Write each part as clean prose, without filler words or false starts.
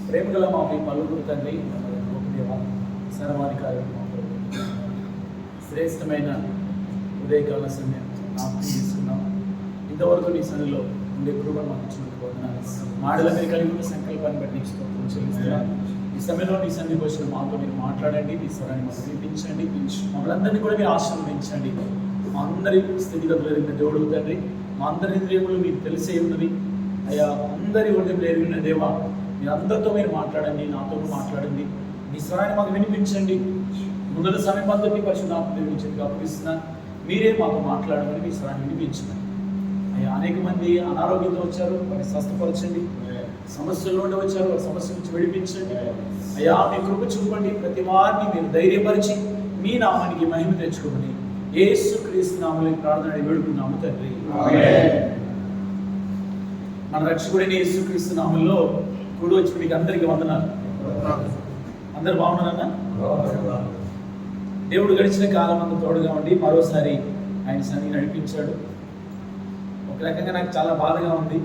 ప్రేమగల మా పలువురు తండ్రి సర్వాధికారి శ్రేష్టమైన ఉదయకాల సమయం జ్ఞాపకం చేసుకున్నాం. ఇంతవరకు నీ సన్నిధిలో ఉండే కృపను మాకు ఇచ్చినందుకు వందనాలు. మాటల మీద కలిగి ఉన్న సంకల్పాన్ని బట్టి నీకు స్తోత్రం చెల్లిస్తున్నాను. ఈ సమయంలో నీ సన్నిధికి వచ్చిన మాతో మీరు మాట్లాడండి, మీ స్వరాన్ని మాకు వినిపించండి, మమ్మల్ని అందరినీ కూడా మీరు ఆశీర్వదించండి. మా అందరి స్థితిగతులు ఎరిగిన దేవుడు తండ్రి, మా అందరి ఇంద్రియములు మీకు తెలిసే ఉన్నది అయ్యా. అందరి హృదయంలో ఎరిగిన దేవా, మీ అందరితో మీరు మాట్లాడండి, నాతో మాట్లాడండి, మీ స్వరాన్ని మాకు వినిపించండి. ముందర సమయం అందరినీ పరిశుద్ధాత్మ వినిపించండి అప్పగిస్తున్నాను. మీరే మాకు మాట్లాడమని మీ స్వరాన్ని వినిపించండి అయ్యా. అనేక మంది అనారోగ్యంతో వచ్చారు, వారిని స్వస్థపరచండి. సమస్యల్లో ఉండి వచ్చారు, వారి సమస్య నుంచి విడిపించండి అయ్యా. మీ కృప చూపండి. ప్రతి వారిని మీరు ధైర్యపరిచి మీ నామానికి మహిమ తెచ్చుకోమని యేసుక్రీస్తు నామములో ప్రార్థన వేడుకున్నాము తండ్రి. మన రక్షకుడైన యేసుక్రీస్తు నామములో కూడి వచ్చి మీకు అందరికీ వందనాలు. అందరు బాగున్నారన్నా? దేవుడు గడిచిన కాలం అంతా తోడుగా ఉండి మరోసారి ఆయన సన్ని నడిపించాడు. ఒక రకంగా నాకు చాలా బాధగా ఉంది.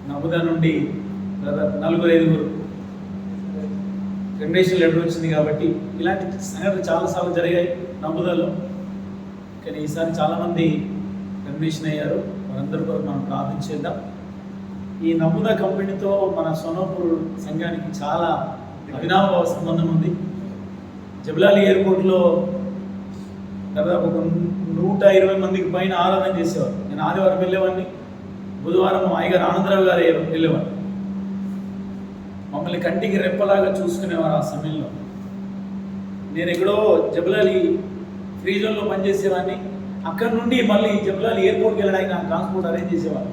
నబుదా నుండి 4-5 రెమ్యునరేషన్ లెటర్ వచ్చింది కాబట్టి ఇలాంటి సంఘటనలు చాలాసార్లు జరిగాయి నబుదాలో. కానీ ఈసారి చాలామంది రెమ్యునరేషన్ అయ్యారు. వారందరూ కూడా మనం ప్రార్థించేద్దాం. ఈ నబుదా కంపెనీతో మన సోనాపూర్ సంఘానికి చాలా అవినాభావ సంబంధం ఉంది. జబలాలి ఎయిర్పోర్ట్లో దాదాపు 120 మందికి పైన ఆరాధన చేసేవారు. నేను ఆదివారం వెళ్ళేవాడిని, బుధవారం అయ్యగారు ఆనందరావు గారు వెళ్ళేవారు. మమ్మల్ని కంటికి రెప్పలాగా చూసుకునేవారు. ఆ సమయంలో నేను ఎక్కడో జబలాలి ఫ్రీ జోన్లో పనిచేసేవాడిని. అక్కడ నుండి మళ్ళీ జబలాలి ఎయిర్పోర్ట్కి వెళ్ళడానికి నాకు ట్రాన్స్పోర్ట్ అరేంజ్ చేసేవారు.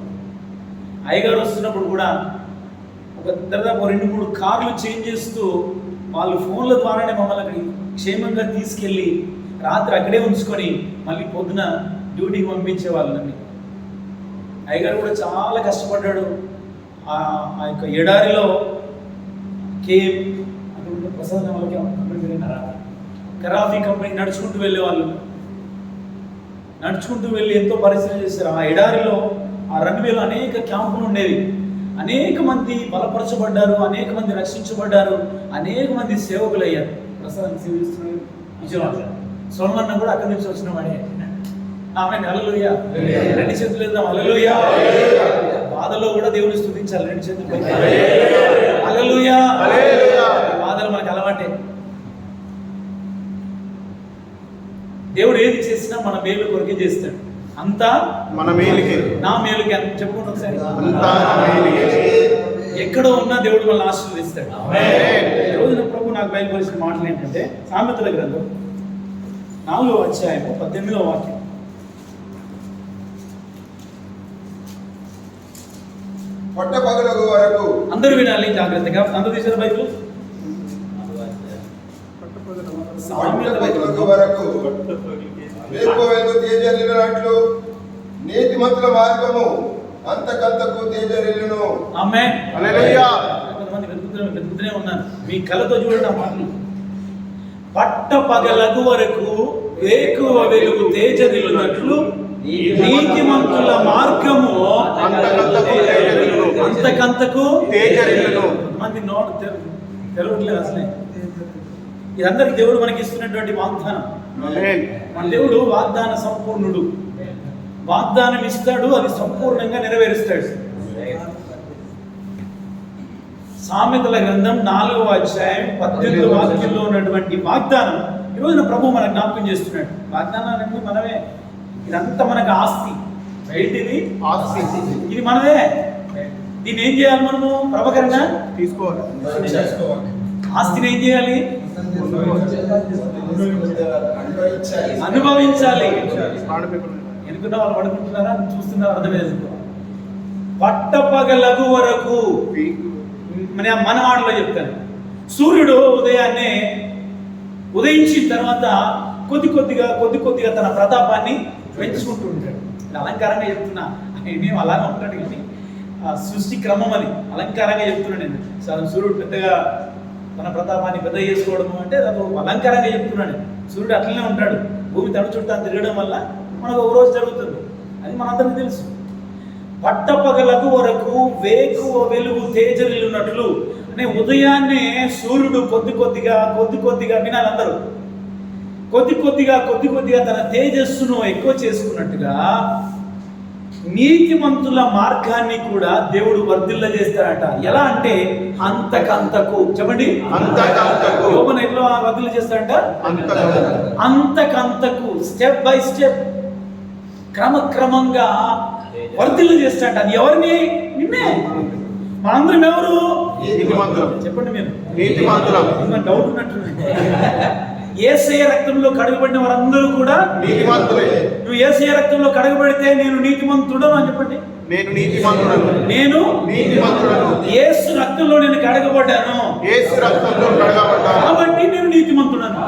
అయ్యగారు వస్తున్నప్పుడు కూడా ఒక దాదాపు 2-3 కార్లు చేంజ్ చేస్తూ వాళ్ళు ఫోన్ల ద్వారానే మమ్మల్ని అక్కడికి క్షేమంగా తీసుకెళ్ళి రాత్రి అక్కడే ఉంచుకొని మళ్ళీ పొద్దున డ్యూటీకి పంపించే వాళ్ళని. అయ్యగారు కూడా చాలా కష్టపడ్డాడు. ఆ యొక్క ఎడారిలో కేఎం అక్కడ ప్రసాద్ కరాఫీ కంపెనీ నడుచుకుంటూ వెళ్ళేవాళ్ళు. నడుచుకుంటూ వెళ్ళి ఎంతో పరిశీలన చేశారు. ఆ ఎడారిలో ఆ రన్వేలో అనేక క్యాంపులు ఉండేవి. అనేక మంది బలపరచబడ్డారు, అనేక మంది రక్షించబడ్డారు, అనేక మంది సేవకులు అయ్యారు. ప్రసాద్ సేవిస్తున్నాడు విజయవాడ. సోమన్న కూడా అక్కడి నుంచి వచ్చిన వాడే. ఆమె హల్లెలూయా, 2 చేతులు వేద్దాం హల్లెలూయా. బాధలో కూడా దేవుని స్తుతించాలి, 2 చేతులు పైకి హల్లెలూయా. బాధలు మనకు అలవాటే. దేవుడు ఏది చేసినా మన మేలు కొరకే చేస్తాడు. అంతా మన మేలుకే, నా మేలుకే అని చెప్పుకుంటాం ఒకసారి. ఎక్కడో ఉన్నా దేవుడు మనల్ని ఆశీర్వదిస్తాడు. ఈ రోజున ప్రభు నాకు బయలుపరిచిన మాటలు ఏంటంటే సామెతల గ్రంథం 4వ అధ్యాయము 18వ వాక్యం. పట్టపగలు వరకు అందరూ వినాలి జాగ్రత్తగా. అందరూ తీసిన బైబిల్. వరకు తేజరిల్లినట్లు నీతిమంతుల మార్గము అంతకంతకు తేజరిల్లును. ఆమేన్ హల్లెలూయా. కొంతమంది వెతుకుతూనే ఉన్నారు. మీ కళ్ళతో చూడండి ఆ మాటలు. పట్టపగలకు వరకు వేకువ వెలుగు తేజరిల్లునట్లు నీతిమంతుల మార్గము అంతకంతకు తేజరిల్లును. మంది నోట్ తెలవట్లేదు అసలే. ఇదందరికి దేవుడు మనకి ఇస్తున్నటువంటి వాగ్దానం. మన దేవుడు వాగ్దాన సంపూర్ణుడు. వాగ్దానం ఇస్తాడు, అది సంపూర్ణంగా నెరవేరుస్తాడు. సామెతల గ్రంథం 4వ అధ్యాయం 18వ వాక్యంలో ఉన్నటువంటి వాగ్దానం ఈరోజున ప్రభు మనకు జ్ఞాపకం చేస్తున్నాడు. వాగ్దానాలన్నీ మనమే. ఇదంతా మనకు ఆస్తి. ఏంటిది? ఆస్తి. ఇది మనదే. దీన్ని ఏం చేయాలి? మనము ప్రభకరంగా తీసుకోవాలి. ఆస్తిని ఏం చేయాలి? అనుభవించాలి. ఎందుకున్నా వాళ్ళు పడుకుంటున్నారా? చూస్తున్నారా? అర్థమేది. పట్టపగలగు వరకు మన మాటలో చెప్తాను. సూర్యుడు ఉదయాన్నే ఉదయించిన తర్వాత కొద్ది కొద్దిగా తన ప్రతాపాన్ని పెంచుకుంటూ ఉంటాడు. అలంకారంగా చెప్తున్నా, మేము అలాగే ఉంటాడు కానీ సృష్టి క్రమం అని అలంకారంగా చెప్తున్నాను నేను. సూర్యుడు పెద్దగా తన ప్రతాపాన్ని పెద్ద చేసుకోవడము అంటే అది అలంకారంగా చెప్తున్నాడు. సూర్యుడు అట్లనే ఉంటాడు. భూమి తడు చుట్టూ తిరగడం వల్ల మనకు ఒక రోజు జరుగుతుంది. అది మనందరికీ తెలుసు. పట్టపగలకు వరకు వేకువ వెలుగు తేజరిల్లున్నట్లు అంటే ఉదయాన్నే సూర్యుడు కొద్ది కొద్దిగా వినాలి అందరూ, కొద్ది కొద్దిగా తన తేజస్సును ఎక్కువ చేసుకున్నట్టుగా నీతిమంతుల మార్గాన్ని కూడా దేవుడు వర్ధిల్ల చేస్తాడట. ఎలా అంటే అంతకంతకు, చెప్పండి అంతకంతకు. యోబును ఎట్లా వర్ధిల్ల చేస్తాడట? అంతకంతకు, స్టెప్ బై స్టెప్, క్రమంగా వర్ధిల్ల చేస్తాడట. అది ఎవరిని? నిన్నే. మనందరం ఎవరు? చెప్పండి మీరు. డౌట్ ఉన్నట్టు. యేసయ్య రక్తంలో కడగబడిన వారందరూ కూడా నీతిమంతులే. నువ్వు యేసయ్య రక్తంలో కడగబడితే నేను నీతిమంతుడను అని చెప్పండి. నేను నీతిమంతుడను. యేసు రక్తంలో నేను కడగబడ్డాను. కాబట్టి నేను నీతిమంతుడను.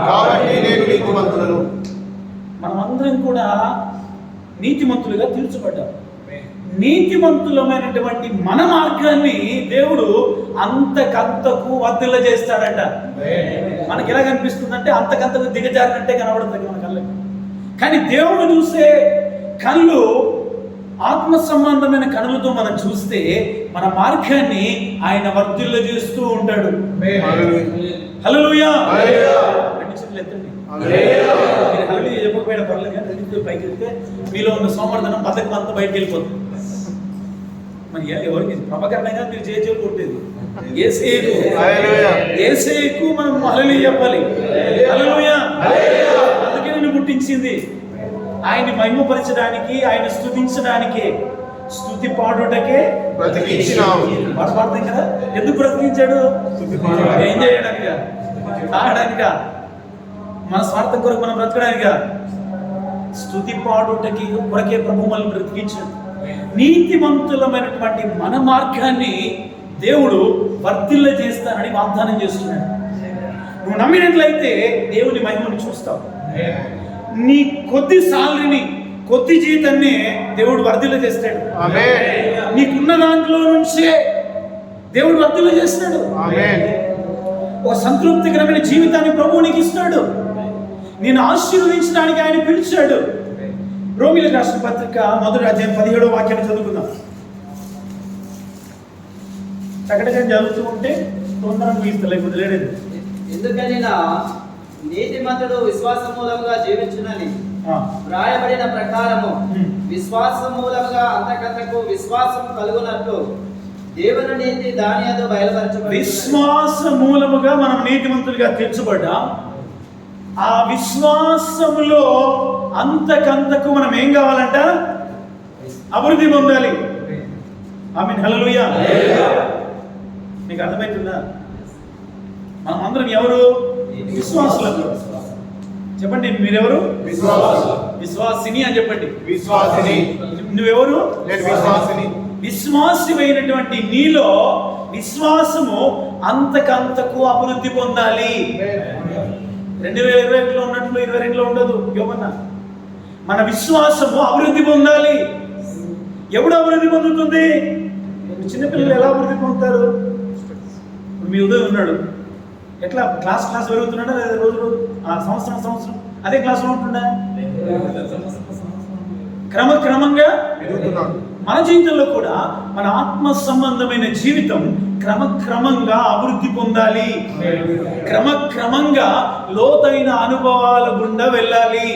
మనమందరం కూడా నీతిమంతులుగా తీర్చబడ్డాం. నీతిమంతులమైనటువంటి మన మార్గాన్ని దేవుడు అంతకంతకు వర్ధిల్ల చేస్తాడట. మనకి ఎలా కనిపిస్తుందంటే అంతకంతకు దిగజారినట్టే కనబడుతుంది మన కళ్ళకి. కానీ దేవుడు చూసే కళ్ళు ఆత్మ సంబంధమైన కనులతో మనం చూస్తే మన మార్గాన్ని ఆయన వర్ధిల్ల చేస్తూ ఉంటాడు. హల్లెలూయా. చెప్పకపోయినా పర్లేదు, కానీ రెండు పైకి వెళ్తే మీలో ఉన్న సోమర్థనం బతకం అంతా బయటకు వెళ్ళిపోతుంది. మరి ఎవరికి ప్రభాకరణంగా మీరు చేతులు కొట్టేది యేసేకు మనం హల్లెలూయా చెప్పాలి. హల్లెలూయా. అందుకే నిన్ను పుట్టించింది ఆయన్ని మహిమపరచడానికి, ఆయన స్తుతించడానికి, స్తుతి పాడుటకే పాడతాం కదా. ఎందుకు బ్రతికించాడు? ఏం చేయడానిక? తాగడానిక? మన స్వార్థం కొరకు మనం బ్రతకడానిక? స్తుతి పాడుటకి కొరకే ప్రభు మనల్ని బ్రతికించాడు. నీతిమంతులమైనటువంటి మన మార్గాన్ని దేవుడు వర్ధిల్ల చేస్తానని వాగ్దానం చేస్తున్నాడు. నువ్వు నమ్మినట్లయితే దేవుని మహిమను చూస్తావు. నీ కొద్ది సాలరీని, కొద్ది జీతాన్ని దేవుడు వర్ధిల్ల చేస్తాడు. నీకున్న దాంట్లో నుంచే దేవుడు వర్ధిల్ల చేస్తాడు. ఒక సంతృప్తికరమైన జీవితాన్ని ప్రభువు నీకు ఇస్తాడు. నేను ఆశీర్వదించడానికి ఆయన పిలిచాడు. రోమీయులకు రాసిన పత్రిక 1వ అధ్యాయం 17వ వాక్యాన్ని చదువుకుందాం. చక్కగా చదువుతూ ఉంటే తొందరగా ముగిస్తలే వదిలేడు. ఎందుకని నీతిమంతుడు విశ్వాస మూలముగా జీవించునని వ్రాయబడిన ప్రకారము విశ్వాస మూలముగా అంతకంతకు విశ్వాసం కలుగునట్లు దేవుని నీతి దాని యందు బయలుపరచబడింది. విశ్వాస మూలముగా మనం నీతిమంతులుగా తీర్చబడ్డాం. ఆ విశ్వాసములో అంతకంతకు మనం ఏం కావాలంట? అభివృద్ధి పొందాలి. ఆమేన్. హల్లెలూయా. మీకు అర్థమవుతుందా? మనం అందరం ఎవరు? విశ్వాసులు. చెప్పండి, మీరెవరు? విశ్వాసిని అని చెప్పండి. నువ్వెవరు? విశ్వాసమైనటువంటి నీలో విశ్వాసము అంతకంతకు అభివృద్ధి పొందాలి. 2021లో ఉన్నట్లు 22లో ఉండదు. యోమన్నా, మన విశ్వాసము అభివృద్ధి పొందాలి. ఎప్పుడు అభివృద్ధి పొందుతుంది? చిన్నపిల్లలు ఎలా అభివృద్ధి పొందుతారు? మీ ఉదయం ఉన్నాడు, ఎట్లా క్లాస్ పెరుగుతున్నాడా లేదా? రోజు సంవత్సరం అదే క్లాస్లో ఉంటుందా? క్రమంగా మన జీవితంలో కూడా మన ఆత్మ సంబంధమైన జీవితం క్రమంగా అభివృద్ధి పొందాలి. క్రమంగా లోతైన అనుభవాల గుండా వెళ్ళాలి.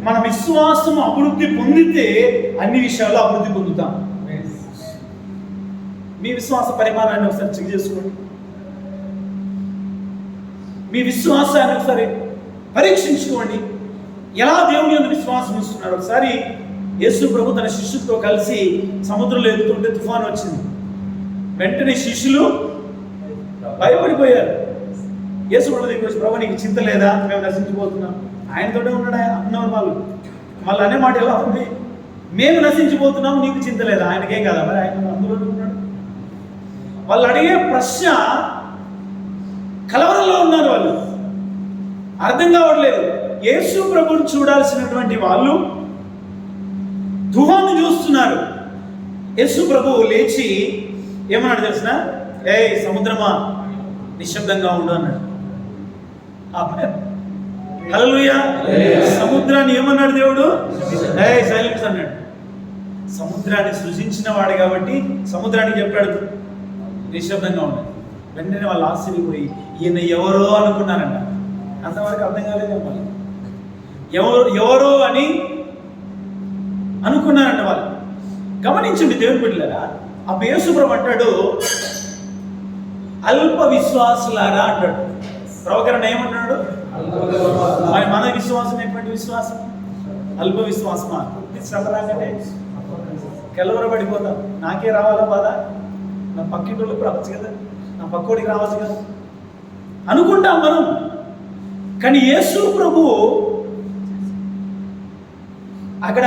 మన విశ్వాసం అభివృద్ధి పొందితే అన్ని విషయాల్లో అభివృద్ధి పొందుతాం. మీ విశ్వాస పరిమాణాన్ని ఒకసారి చెక్ చేసుకోండి. మీ విశ్వాసాన్ని ఒకసారి పరీక్షించుకోండి. ఎలా దేవుని యందు విశ్వాసం ఉంచుతున్నాడు? ఒకసారి యేసు ప్రభు తన శిష్యులతో కలిసి సముద్రంలో ఎదుగుతుంటే తుఫాను వచ్చింది. వెంటనే శిష్యులు భయపడిపోయారు. యేసు ప్రభు దగ్గరికి వచ్చి, ప్రభు నీకు చింత లేదా? మేము నశించిపోతున్నాం. ఆయనతోనే ఉన్నాడు అన్నవారు వాళ్ళు. మళ్ళీ అనే మాట ఎలా ఉంది? మేము నశించిపోతున్నాం, నీకు చింత లేదా? ఆయనకేం కదా, మరి ఆయన అందులోనే ఉన్నాడు. వాళ్ళు అడిగే ప్రశ్న, కలవరంలో ఉన్నారు వాళ్ళు, అర్థం కావట్లేదు. యేసు ప్రభుని చూడాల్సినటువంటి వాళ్ళు తుఫాను చూస్తున్నారు. యేసు ప్రభువు లేచి ఏమన్నాడు తెలిసిన? ఏయ్ సముద్రమా నిశ్శబ్దంగా ఉండు అన్నాడు. హల్లెలూయా. సముద్రాన్ని ఏమన్నాడు దేవుడు? ఏయ్ సైలెన్స్ అన్నాడు. సముద్రాన్ని సృజించిన వాడు కాబట్టి సముద్రానికి చెప్పాడు నిశ్శబ్దంగా ఉన్నాడు. వెంటనే వాళ్ళు ఆశ్చర్యపోయి ఈయన ఎవరో అనుకున్నారంట. అంతవరకు అర్థం కాలేదు వాళ్ళు. ఎవరో అని అనుకున్నారంట వాళ్ళు. గమనించండి దేవుని బిడ్డలారా, ఆ యేసుప్రభువు అంటాడు అల్ప విశ్వాసులారా అంటాడు. ప్రవకరణ ఏమన్నాడు? మన విశ్వాసం ఎటువంటి విశ్వాసం? అల్ప విశ్వాసమా? శ్రమ రాగానే కెలవరబడిపోతాం. నాకే రావాలా బాధ, నా పక్కింటోళ్ళకి రావచ్చు కదా, నా పక్కోడికి రావచ్చు కదా అనుకుంటాం మనం. కానీ యేసు ప్రభువు అక్కడ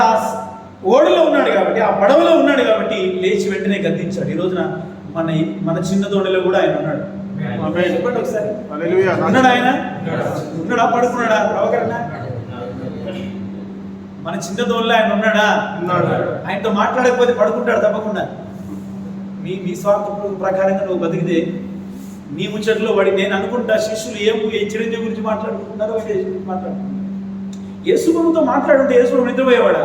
ఓడలో ఉన్నాడు కాబట్టి, ఆ పడవలో ఉన్నాడు కాబట్టి లేచి వెంటనే గద్దించాడు. ఈ రోజున మన చిన్న దోణిలో కూడా ఆయన ఉన్నాడు. చెప్పండి ఒకసారి, ఉన్నాడు ఆయన? ఉన్నాడా? పడుకున్నాడా? ప్రవకరణ మన చిన్న దోణిలో ఆయన ఉన్నాడా? ఆయనతో మాట్లాడకపోతే పడుకుంటాడు తప్పకుండా. నీ స్వార్థ ప్రకారంగా నువ్వు బతికితే నీ ముచ్చట్లో వాడి నేను అనుకుంటా శిష్యులు ఏ చిరంజీవి గురించి మాట్లాడుకుంటున్నారో మాట్లాడుకుంటున్నారు. యేసుప్రభుతో మాట్లాడుంటే యేసుప్రభు నిద్రపోయేవాడా?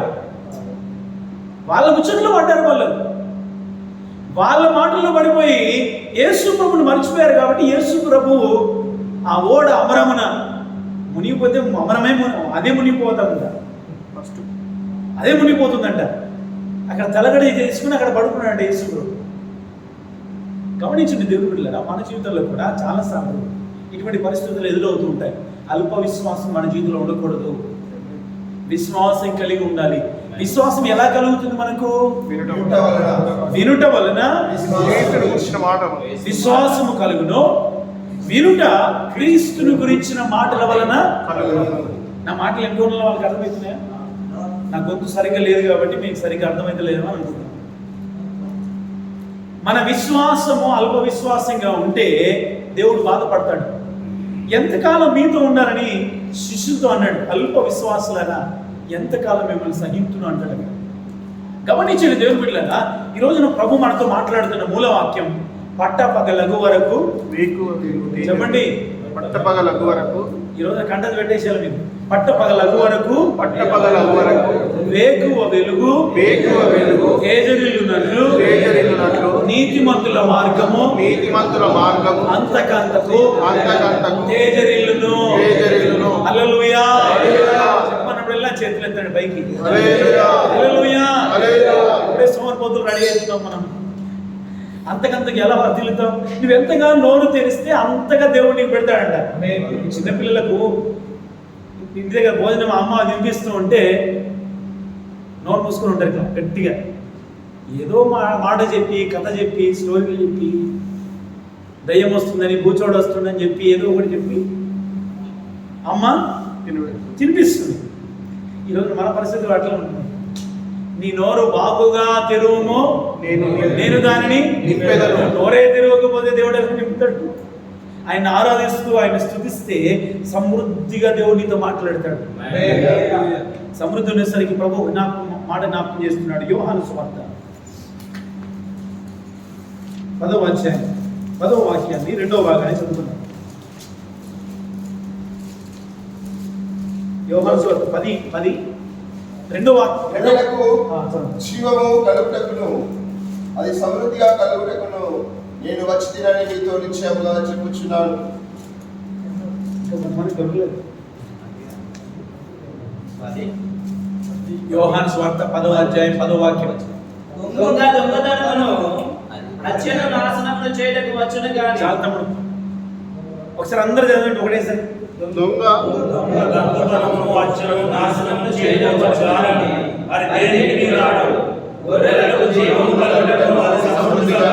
వాళ్ళ ముచ్చట్లో పడ్డారు వాళ్ళు. వాళ్ళ మాటల్లో పడిపోయి యేసుప్రభుని మర్చిపోయారు కాబట్టి యేసుప్రభువు ఆ ఓడ అమరమున మునిగిపోతే అదే మునిగిపోతుందంట. ఫస్ట్ అదే మునిగిపోతుందంట. అక్కడ తలగడి చేసుకుని అక్కడ పడుకున్నాడు యేసుప్రభు. గమనించండి దేవుని బిడ్డలారా, మన జీవితంలో కూడా చాలాసార్లు ఇటువంటి పరిస్థితులు ఎదురవుతూ ఉంటాయి. అల్ప విశ్వాసం మన జీవితంలో ఉండకూడదు. విశ్వాసం కలిగి ఉండాలి. విశ్వాసం ఎలా కలుగుతుంది మనకు? వినుట వలన విశ్వాసము కలుగును, వినుట క్రీస్తుని గురించిన మాటల వలన. నా మాటలు ఎంతో వాళ్ళకి అర్థమవుతున్నాయా? నా గొంతు సరిగ్గా లేదు కాబట్టి మీకు సరిగ్గా అర్థమైతే లేదేమో అనుకుంటున్నాను. మన విశ్వాసము అల్ప విశ్వాసంగా ఉంటే దేవుడు బాధపడతాడు. ఎంతకాలం మీతో ఉండాలని శిష్యులతో అన్నాడు. అల్ప విశ్వాసులారా ఎంతకాలం మిమ్మల్ని సహించును అంటాడు. గమనించిన దేవుని బిడ్డలారా, ఈ రోజున ప్రభు మనతో మాట్లాడుతున్న మూలవాక్యం పట్టపగలగు వరకు. చెప్పండి, పట్టపగలగు వరకు. ఈ రోజున కంటది పెట్టేసేయాలి మీకు. పట్టపగలగు వరకు, పట్టపగలగు వరకు వేకువ వెలుగు, వేకువ వెలుగు తేజరిల్లునట్లు, తేజరిల్లునట్లు నీతిమంతుల మార్గము, నీతిమంతుల మార్గము అంతకంతకు తేజరిల్లును. తేజరిల్లును. హల్లెలూయా. హల్లెలూయా. చెప్పినప్పుడల్లా చేతులు ఎత్తండి పైకి. హల్లెలూయా. హల్లెలూయా. హల్లెలూయా. ఇప్పుడే సోమరిపోతులు రెడీ అవుతున్నాం మనం. అంతకంతకు ఎలా వర్తిల్లుతాం? నువ్వు ఎంతగా నోరు తెరిస్తే అంతగా దేవుడు నీకు పెడతాడంట. చిన్నపిల్లలకు ఇంటి దగ్గర భోజనం అమ్మ తినిపిస్తూ ఉంటే నోరు మూసుకొని ఉంటారు ఇట్లా గట్టిగా. ఏదో మాట చెప్పి, కథ చెప్పి, స్టోరీలు చెప్పి, దయ్యం వస్తుందని, భూచోడు వస్తుందని చెప్పి ఏదో ఒకటి చెప్పి అమ్మ తినిపిస్తుంది. ఈరోజు మన పరిస్థితులు అట్లా ఉంటుంది. నీ నోరు బాగుగా తెరువుమో నేను దానిని నింపెదను. నోరే తెరవకపోతే దేవుడు ఎక్కడ నింపుతాడు? ఆయన ఆరాధిస్తూ ఆయన స్తుతిస్తే సమృద్ధిగా దేవుడు నీతో మాట్లాడతాడు. సమృద్ధి ఉండేసరికి ప్రభు నాకు మాట జ్ఞాపకం చేస్తున్నాడు. యోహాను సువార్త 10వ అధ్యాయం 10వ వాక్యాన్ని 2వ భాగాన్ని చదువుతున్నాం. యోహాను సువార్త 10 2వ వాక్యం. జీవము కలుగుటకును అది సమృద్ధిగా కలుగుటకును నేను వచ్చి తినని మీతో నిశ్చయముగా చెప్పుచున్నాను. యోహాను సువార్త 10వ అధ్యాయం 10వ వాక్యం. దొంగతనమును హత్యను నాశనమును చేయటకు వచ్చును గాని. చాలా తమ్ముడు, ఒకసారి అందరూ చదవండి ఒకటేసారి. దొంగతనమును హత్యను నాశనమును చేయటకు వచ్చును గాని మరి దేనికి రాడు. గొర్రెలకు జీవము కలుగుటకు అది సమృద్ధిగా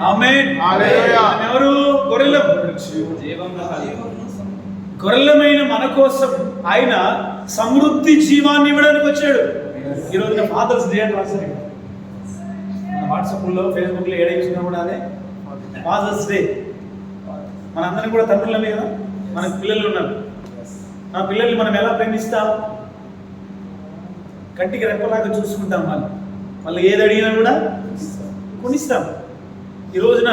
ఆమేన్. హల్లెలూయా. ఎవరు? గొర్రెలం. గొర్రెలమైన మన కోసం ఆయన సమృద్ధి జీవాన్ని ఇవ్వడానికి వచ్చాడు. ఈరోజు ఫాదర్స్ డే అని రాశారు. మన వాట్సాప్లో, ఫేస్బుక్లో ఏడ చూసినా కూడా అదే ఫాదర్స్ డే. మనందరం కూడా తండ్రులమే కదా, మనకు పిల్లలు ఉన్నారు. మన పిల్లల్ని మనం ఎలా ప్రేమిస్తాం? కంటికి రెప్పలాగా చూసుకుంటాం. వాళ్ళు ఏది అడిగినా కూడా కొనిస్తాం. ఈ రోజున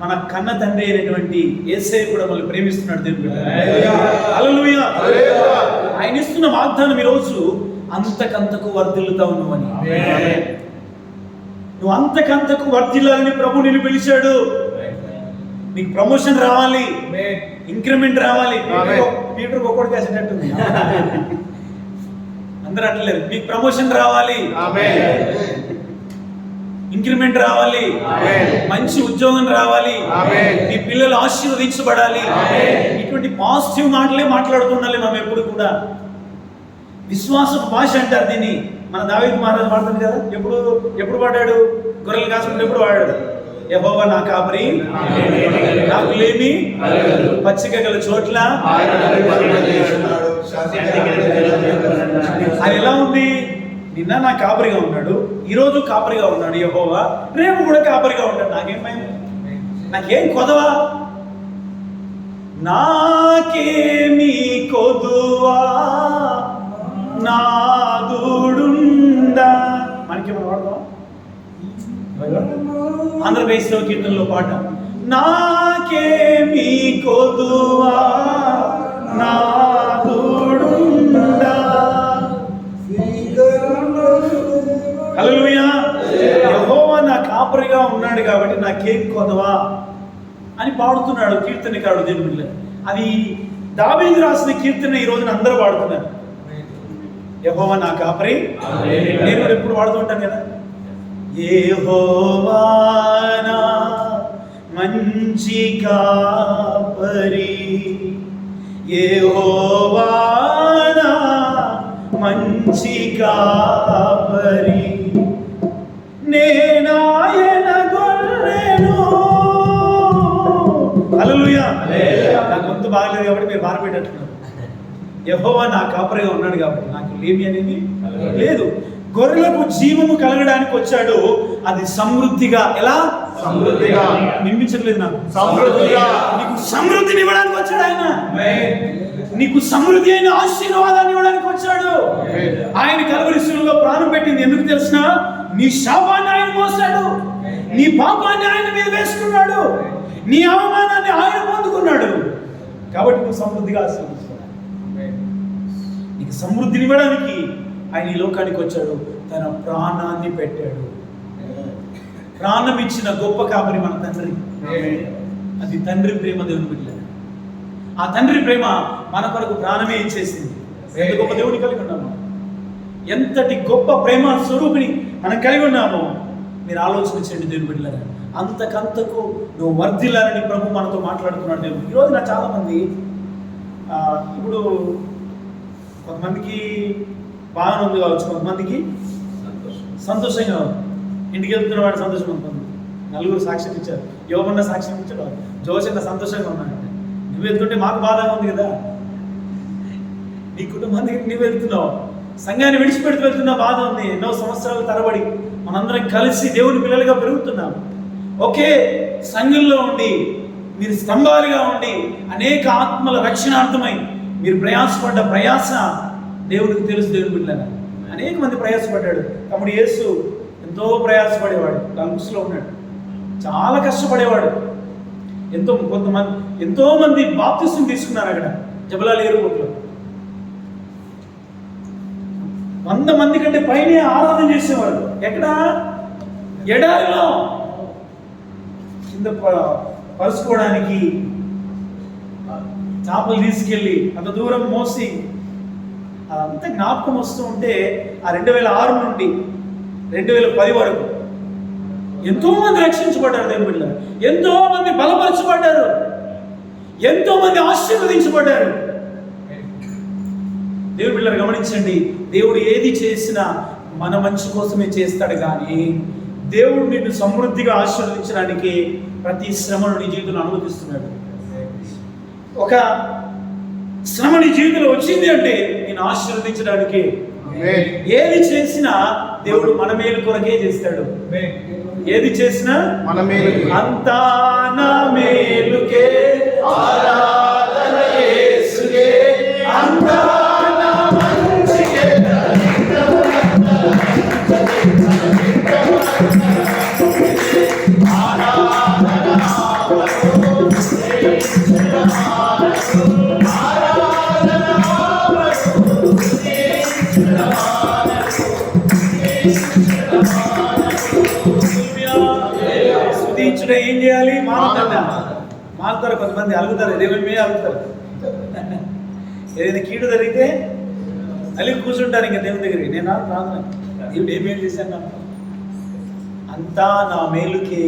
మన కన్న తండ్రి అయినటువంటి యేసయ్య కూడా మనల్ని ప్రేమిస్తున్నాడు. దేవుడు హల్లెలూయా. ఆయన ఇస్తున్న వాగ్దానం ఈరోజు అంతకంతకు వర్ధిల్లుతావు నువ్వని. నువ్వు అంతకంతకు వర్ధిల్లాలని ప్రభు నిన్ను పిలిచాడు. నీకు ప్రమోషన్ రావాలి, ఇంక్రిమెంట్ రావాలి. పీటర్ ఒక్కడికి వేసేటట్టుంది, అందరూ అట్లేదు. మీకు ప్రమోషన్ రావాలి, ఇంక్రిమెంట్ రావాలి, మంచి ఉద్యోగం రావాలి, మీ పిల్లలు ఆశీర్వదించబడాలి. ఇటువంటి పాజిటివ్ మాటలే మాట్లాడుతుండాలి మనం ఎప్పుడు కూడా. విశ్వాసపు భాష అంటారు దీన్ని. మన దావీదు మహారాజు పాడుతుంది కదా, ఎప్పుడు పాడాడు? గొర్రెలు కాసుకుంటే ఎప్పుడు పాడాడు? యెహోవా నా కాపరి, నాకు లేమి, పచ్చిక గల చోట్ల. అది ఎలా ఉంది? నిన్న నా కాపరిగా ఉన్నాడు, ఈరోజు కాపరిగా ఉన్నాడు యెహోవా, రేపు కూడా కాపరిగా ఉంటాడు. నాకేం కొదవా? నాకేమి కొదువా నాదుడుండా. మనకేమన్నా వాడదాం? ఆంధ్రప్రదేశ్లో కీర్తనలో పాట, నాకేమి కొదువా నాదుడుండా. హల్లెలూయా. యెహోవా నా కాపరిగా ఉన్నాడు కాబట్టి నాకేం కొదవా అని పాడుతున్నాడు కీర్తనకారుడు దేవుని బిడ్డ. అది దావీదు రాసిన కీర్తన ఈ రోజున అందరూ పాడుతున్నారు. యెహోవా నా కాపరి. నేను కూడా ఎప్పుడు పాడుతుంటాను కదా, యెహోవా నా మంచి కాపరి, యెహోవా నా మంచి కాపరి, నేనాయన గొర్రెను. హల్లెలూయా. నాకు గొంతు బాగలేదు కాబట్టి మీరు బాధపెట్టట్లేదు. యెహోవా నా కాపరిగా ఉన్నాడు కాబట్టి నాకు లేమి అనేది లేదు. గొర్రెలకు జీవము కలగడానికి వచ్చాడు, అది సమృద్ధిగా. ఎలా? సమృద్ధిగా. వినిపించట్లేదు నాకు. సమృద్ధిగా. నీకు సమృద్ధిని ఇవ్వడానికి వచ్చాడు ఆయన. నీకు సమృద్ధి అయిన ఆశీర్వాదాన్ని ఇవ్వడానికి వచ్చాడు. ఆయన కల్వరి శిలువలో ప్రాణం పెట్టింది ఎందుకు తెలిసిన? నీ శాపాన్ని ఆయన మోసాడు, నీ పాపాన్ని ఆయన మీద వేసుకున్నాడు, నీ అవమానాన్ని ఆయన పొందుకున్నాడు. కాబట్టి నువ్వు సమృద్ధిగా ఆశీర్వదించుకున్నాడు. నీకు సమృద్ధిని ఇవ్వడానికి ఆయన ఈ లోకానికి వచ్చాడు, తన ప్రాణాన్ని పెట్టాడు. ప్రాణం ఇచ్చిన గొప్ప కాపరి మన తండ్రి. అది తండ్రి ప్రేమ దేవుని బిడ్డ. ఆ తండ్రి ప్రేమ మన కొరకు ప్రాణమే ఇచ్చేసింది. ఎంత గొప్ప దేవుని కలిగి ఉన్నాము, ఎంతటి గొప్ప ప్రేమ స్వరూపిణి మనం కలిగి ఉన్నాము. మీరు ఆలోచించండి దేవుని బిడ్డలారా, అంతకంతకు నువ్వు వర్ధిల్లాలని ప్రభు మనతో మాట్లాడుతున్నాడు దేవుడు. ఈరోజు నా చాలా మంది ఇప్పుడు కొంతమందికి బాగానే ఉంది కావచ్చు, కొంతమందికి సంతోషంగా ఉంది. ఇంటికి వెళ్తున్న వాడు సంతోషం ఉంటుంది. నలుగురు సాక్ష్యం ఇచ్చారు, యోగన్న సాక్ష్యం ఇచ్చాడు, జోషన్న సంతోషంగా ఉన్నాడంటే. నువ్వు వెళ్తుంటే మాకు బాధగా ఉంది కదా. నీ కుటుంబానికి నువ్వు వెళ్తున్నావు, సంఘాన్ని విడిచిపెడుతూ వెళ్తున్న బాధ ఉంది. ఎన్నో సంవత్సరాల తరబడి మనందరం కలిసి దేవుని పిల్లలుగా పెరుగుతున్నాం. ఒకే సంఘంలో ఉండి మీరు స్తంభాలుగా ఉండి అనేక ఆత్మల రక్షణార్థమై మీరు ప్రయాసపడ్డ ప్రయాస దేవునికి తెలుసు. దేవుని బిడ్డలారా, అనేక మంది ప్రయాసపడ్డాడు. తమ్ముడు యేసు ఎంతో ప్రయాసపడేవాడు, లంగ్స్లో ఉన్నాడు, చాలా కష్టపడేవాడు. ఎంతో మంది బాప్తిస్మం తీసుకున్నారు అక్కడ జబలాల ఎయిర్పోర్ట్లో. 100 మంది కంటే పైనే ఆరాధన చేసేవాడు. ఎక్కడ? ఎడారిలో కింద పరుచుకోవడానికి చేపలు తీసుకెళ్ళి అంత దూరం మోసి అదంతా జ్ఞాపకం వస్తూ ఉంటే ఆ 2006 నుండి 2010 వరకు ఎంతో మంది రక్షించబడ్డారు. దేవుని బిడ్డలారా, ఎంతో మంది బలపరచబడ్డారు, ఎంతో మంది ఆశీర్వదించబడ్డారు. దేవుని బిడ్డలారా గమనించండి, దేవుడు ఏది చేసినా మన మంచి కోసమే చేస్తాడు. కానీ దేవుడు నిన్ను సమృద్ధిగా ఆశీర్వదించడానికి ప్రతి శ్రమను నీ జీవితంలో అనుమతిస్తున్నాడు. ఒక శ్రమ నీ జీవితంలో వచ్చింది అంటే నేను ఆశీర్వదించడానికి. ఏది చేసినా దేవుడు మన మేలు కొరకే చేస్తాడు. ఏది చేసినా మన మేలు. అంతా నా మేలుకే, ఆరాధన యేసుకే, అంతా నా మంచికే. ఆరాధన స్తుతించుట ఏం చేయాలి? మారుతారు. కొంతమంది అలుగుతారు, దేవుని మీద అలుగుతారు. ఏదైనా కీడు జరిగితే అలిగి కూర్చుంటారు ఇంకా దేవుని దగ్గరికి. నేను ప్రార్థన, దేవుడు ఏమేం చేశాను అంతా నా మేలుకే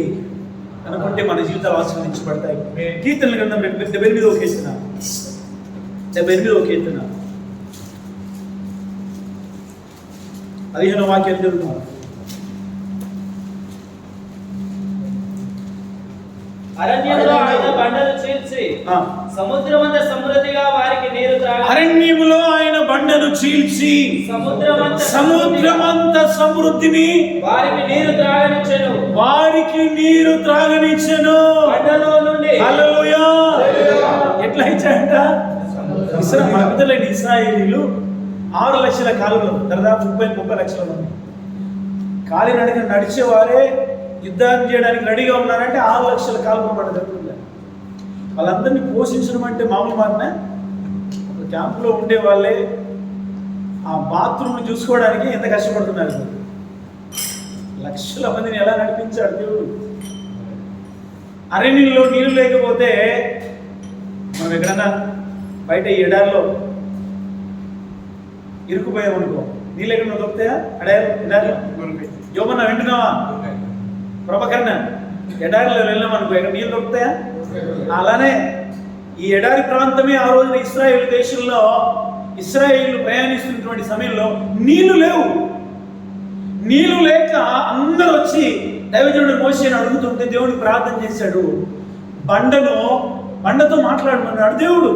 అనుకుంటే మన జీవితాలు ఆశీర్వదించబడతాయి. కీర్తనల గ్రంథం 78వ కీర్తన 15వ వాక్యాలు చదువుతున్నారు. అరణ్యంలో ఆయన బండలు చీల్చి సముద్రమంత సమృద్ధిగా వారికి నీరు త్రాగ. అరణ్యములో ఆయన బండను చీల్చి సముద్రమంత సమృద్ధిని వారికి నీరు త్రాగనిచ్చెను. బండలో నుండి. హల్లెలూయా. ఎట్లా ఇచ్చాయంట? మన పిల్లలైన ఇశ్రాయేలీలు 6 లక్షల కాలంలో దాదాపు 30 లక్షల మంది కాలినడక నడిచేవారే యుద్ధం చేయడానికి రెడీగా ఉన్నారంటే 6 లక్షల కాలంలో మన జరుగుతుంది. వాళ్ళందరినీ పోషించడం అంటే మామూలు మారిన ఒక క్యాంపులో ఉండే వాళ్ళే ఆ బాత్రూమ్ చూసుకోవడానికి ఎంత కష్టపడుతున్నారు. లక్షల మందిని ఎలా నడిపించాడు దేవుడు. అరణ్యంలో నీళ్ళు లేకపోతే మనం ఎక్కడన్నా బయట ఈ ఎడారిలో ఇరుకుపోయామనుకో, నీళ్ళు ఎక్కడ దొరుకుతాయా? ఎడారిలో యోమన్నా వింటున్నావా? ప్రభకరణ ఎడారిలో వెళ్ళామనుకో, ఎక్కడ నీళ్ళు దొరుకుతాయా? అలానే ఈ ఎడారి ప్రాంతమే ఆ రోజున ఇశ్రాయేలు దేశంలో ఇశ్రాయేలు ప్రయాణిస్తున్నటువంటి సమయంలో నీళ్లు లేవు. నీళ్లు లేక అందరూ వచ్చి దైవజనుడు మోషేని అడుగుతుంటే దేవుడికి ప్రార్థన చేశాడు. బండతో మాట్లాడమన్నాడు దేవుడు.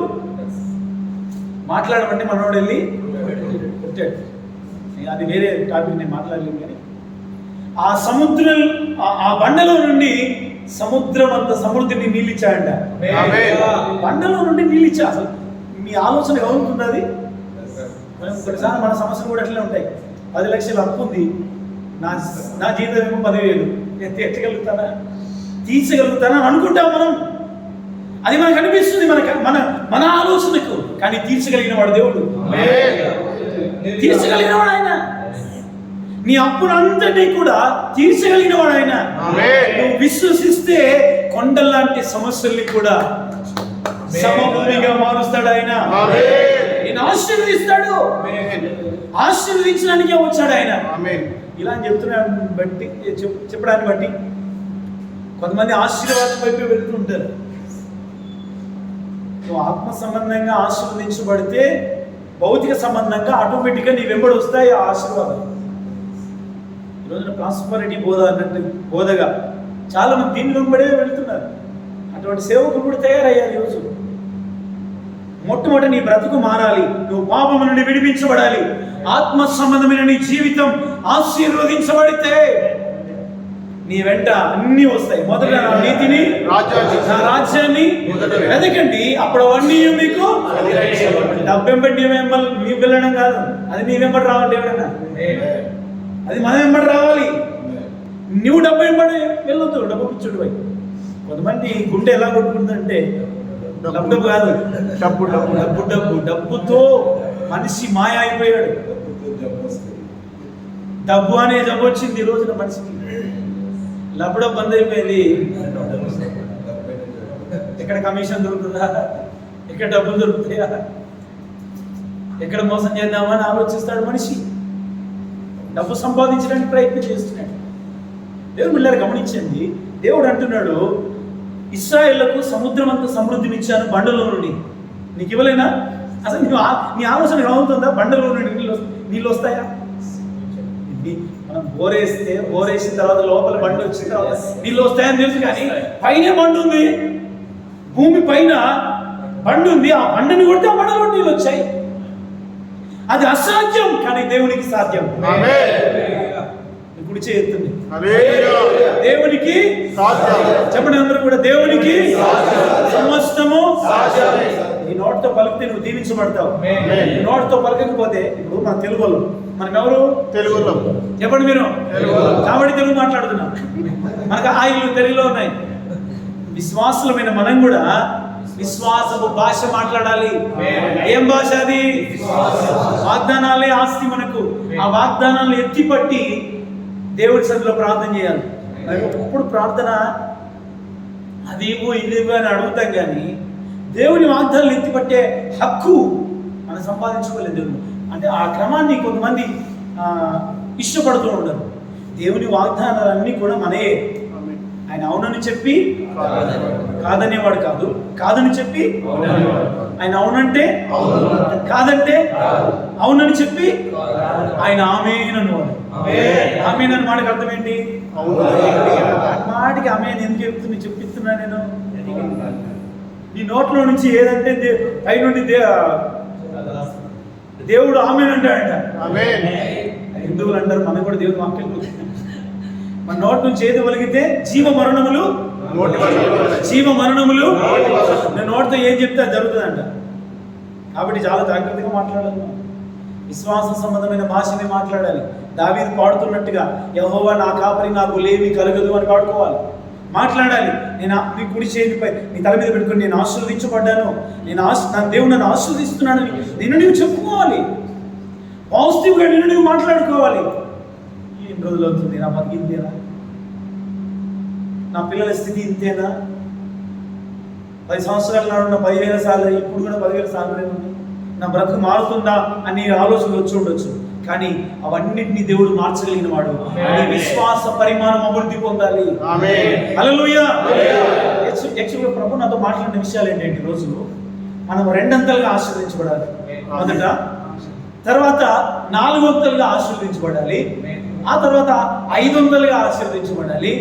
మాట్లాడమంటే మనోడు వెళ్ళి కొట్టాడు. అది వేరే టాపిక్, నేను మాట్లాడలేను. కానీ ఆ సముద్రం, ఆ బండలో నుండి సముద్రం అంత సమృద్ధిని నీళ్ళిచ్చాడంట. బండలో నుండి నీళ్ళిచ్చా. అసలు మీ ఆలోచన ఎవరుంటుంది? అది కొన్నిసార్లు మన సమస్యలు కూడా అట్లే ఉంటాయి. 10 లక్షలు అప్పు ఉంది, నా జీతం ఏమో 10,000. ఎత్తగలుగుతానా, తీర్చగలుగుతానా అనుకుంటాం మనం. అది మనకు అనిపిస్తుంది, మన ఆలోచనకు. కానీ తీర్చగలిగిన వాడు దేవుడు. తీర్చగలిగిన వాడు ఆయన. నీ అప్పును అంతటి కూడా తీర్చగలిగిన వాడు ఆయన. నువ్వు విశ్వసిస్తే కొండలాంటి సమస్యల్ని కూడా సమభూమిగా మారుస్తాడు ఆయన. నేను ఆశీర్వదిస్తాడు. ఆశీర్వదించడానికే వచ్చాడు ఆయన. ఇలా చెప్తున్నాను బట్టి, చెప్పడాన్ని బట్టి కొంతమంది ఆశీర్వాదం వైపు వెళ్తుంటారు. నువ్వు ఆత్మ సంబంధంగా ఆశీర్వదించబడితే భౌతిక సంబంధంగా ఆటోమేటిక్గా నీ వెంబడి వస్తాయి ఆ ఆశీర్వాదం. ఈరోజున ప్రాస్పరిటీ బోధ అన్నట్టు బోధగా చాలా మంది దీని వెంబడే వెళుతున్నారు. అటువంటి సేవకులు కూడా తయారయ్యారు. ఈరోజు మొట్టమొదటి నీ బ్రతుకు మారాలి. నువ్వు పాపము నుండి విడిపించబడాలి. ఆత్మ సంబంధమైన నీ జీవితం ఆశీర్వదించబడితే నీ వెంట అన్ని వస్తాయి. మొదట నా నీతిని, నా రాజ్యాన్ని వెతకండి, అప్పుడు అవన్నీ మీకు. డబ్బెంబడి మీ వెళ్ళడం కాదు, అది నీ వెంబడి రావాలి. ఎవడన్నా అది మన వెంబడి రావాలి. నువ్వు డబ్బు వెంబడి వెళ్ళొద్దు, డబ్బు పిచ్చుడు పోయి. కొంతమంది గుండె ఎలా కొట్టుకుంటుందంటే డబ్బు కాదు, డబ్బుతో మనిషి మాయ అయిపోయాడు. డబ్బు అనే జబ్బు వచ్చింది ఈ రోజున మనిషికి. లబ్బడ బంద్ అయిపోయింది. ఎక్కడ కమిషన్ దొరుకుతుందా, ఎక్కడ డబ్బులు దొరుకుతాయా, ఎక్కడ మోసం చేద్దామా అని ఆలోచిస్తాడు మనిషి. డబ్బు సంపాదించడానికి ప్రయత్నం చేస్తున్నాడు. దేవుడు పిల్లలు గమనించండి. దేవుడు అంటున్నాడు, ఇశ్రాయేలుకు సముద్రం అంత సమృద్ధిని ఇచ్చాను బండలో నుండి. నీకు ఇవ్వలేనా? అసలు నీ ఆలోచన ఏమవుతుందా? బండలో నుండి నీళ్ళు వస్తాయా? మనం బోరేసిన తర్వాత లోపల బండి వచ్చిన తర్వాత నీళ్ళు వస్తాయని తెలుసు. కానీ పైన బండి ఉంది, భూమి పైన బండి ఉంది. ఆ బండిని కొడితే ఆ బండలో నీళ్ళు వచ్చాయి. అది అసాధ్యం, కానీ దేవునికి సాధ్యం. కుడి చేస్తుంది దేవునికి చెప్పండి అందరూ కూడా, దేవునికి సమస్తము. ఈ నోటితో పలికితే నువ్వు దీవించబడతావు. ఈ నోటితో పలకకపోతే, ఇప్పుడు మన తెలుగు వాళ్ళు, మనం ఎవరు? తెలుగు చెప్పండి మీరు. కాబట్టి తెలుగు మాట్లాడుతున్నాం. మనకు ఆయిల్ తెలుగులో ఉన్నాయి. విశ్వాసులమైన మనం కూడా విశ్వాసపు భాష మాట్లాడాలి. ఏం భాష అది? వాగ్దానాలే ఆస్తి మనకు. ఆ వాగ్దానాలను ఎత్తిపట్టి దేవుడి సన్నిధిలో ప్రార్థన చేయాలి. ఒకప్పుడు ప్రార్థన అది ఇవ్వు ఇది ఇవ్వు అని అడుగుతాం, కానీ దేవుని వాగ్దానాలు ఎత్తిపట్టే హక్కు మనం సంపాదించుకోలేదు. దేవుడు అంటే ఆ క్రమాన్ని కొంతమంది ఇష్టపడుతూ ఉండరు. దేవుని వాగ్దానాలన్నీ కూడా మనయే. ఆయన అవునని చెప్పి కాదనేవాడు కాదు, కాదని చెప్పి ఆయన అవునంటే కాదంటే అవునని చెప్పి ఆయన ఆమేన్ అనేవాడు. ఆమేన్ అనే మాటకి అర్థం ఏంటి? మాటికి ఆమేన్ ఎందుకు చెప్పిస్తున్నా నేను? నీ నోట్లో నుంచి ఏదంటే పైనుండి దేవుడు ఆమేన్ అంటాడంట. హిందువులు అంటారు, మనకు కూడా దేవుడు వాక్యం మన నోటి నుంచి ఏది ఒలిగితే జీవ మరణములు నేను నోటితో ఏం చెప్తే అది జరుగుతుందంట. కాబట్టి చాలా జాగ్రత్తగా మాట్లాడాలి. విశ్వాస సంబంధమైన భాషని మాట్లాడాలి. దావీదు పాడుతున్నట్టుగా యెహోవా నా కాపరి, నాకు లేమి కలగదు అని పాడుకోవాలి, మాట్లాడాలి. నేను నీ కుడి చేతిపై నీ తల మీద పెట్టుకుని నేను ఆశీర్వదించబడ్డాను, నా దేవుడు నన్ను ఆశీర్వదిస్తున్నాను నిన్ను నీవు చెప్పుకోవాలి. పాజిటివ్గా నిన్ను నీవు మాట్లాడుకోవాలి. ఎన్ని రోజులు అవుతుంది నా బతికింతేనా? నా పిల్లల స్థితి ఇంతేనా? 10 సంవత్సరాల నాడు 10,000 సార్లు, ఇప్పుడు కూడా 10,000 సార్లు ఉంది. నా బ్రతుకు మారుతుందా అని ఆలోచనలు వచ్చి ఉండొచ్చు, కానీ అవన్నిటిని దేవుడు మార్చగలిగిన వాడు. నీ విశ్వాస పరిమాణం అభివృద్ధి పొందాలి. హల్లెలూయా. యాక్చువల్గా ప్రభు నాతో మాట్లాడిన విషయాలు ఏంటంటే, రోజు మనం 2 అంతలుగా ఆశీర్వదించబడాలి. మొదట, తర్వాత 4 వంతులుగా ఆశీర్వదించబడాలి, ఆ తర్వాత 5 వంతులుగా ఆశీర్వదించబడాలి,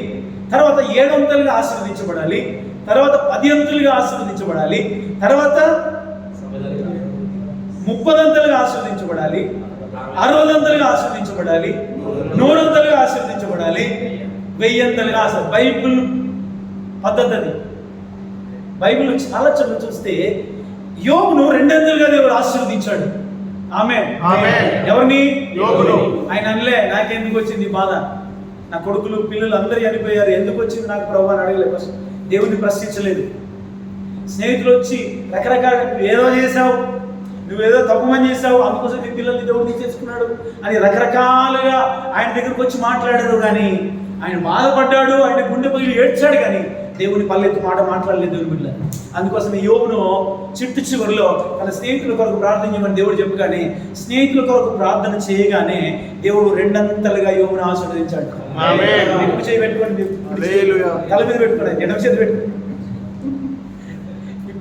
తర్వాత 7 వంతులుగా ఆశీర్వదించబడాలి, తర్వాత 10 వంతులుగా ఆశీర్వదించబడాలి, తర్వాత 30 వంతులుగా ఆశీర్వదించబడాలి, 60 వంతులుగా ఆశీర్వదించబడాలి, 100 వంతులుగా ఆశీర్వదించబడాలి, 1000 వంతులుగా బైబిల్ పద్ధతి అది. బైబిల్ చాలా చోట్ల చూస్తే యోబును 2 వంతులుగా దేవుడు ఆశీర్వదించాడు. ఆమేన్. ఎవరిని? యోబును. ఆయన అనలే నాకెందుకు వచ్చింది బాధ, నా కొడుకులు పిల్లలు అందరూ చనిపోయారు, ఎందుకు వచ్చింది నాకు ప్రభు అని అడగలేదు. దేవుడిని ప్రశ్నించలేదు. స్నేహితులు వచ్చి రకరకాల ఏదో చేసావు, నువ్వేదో తప్పు పని చేసావు, అందుకోసం నీ పిల్లల్ని దేవుడు తీసేసుకున్నాడు అని రకరకాలుగా ఆయన దగ్గరకు వచ్చి మాట్లాడారు. కానీ ఆయన బాధపడ్డాడు, ఆయన గుండె పగిలి ఏడ్చాడు, కానీ దేవుని పల్లెత్తు మాట మాట్లాడలేదు దేవుని బిడ్డ. అందుకోసం ఈ యోబును చిట్టు చివరిలో తన స్నేహితుల కొరకు ప్రార్థన చేయమని దేవుడు చెప్పగానే, స్నేహితుల కొరకు ప్రార్థన చేయగానే దేవుడు 2 అంతలుగా యోబును ఆశీర్వదించాడు. ఎప్పుడు చేయి పెట్టుకోండి, తల మీద పెట్టుకోండి, ఎడమ చేతి పెట్టుకోండి,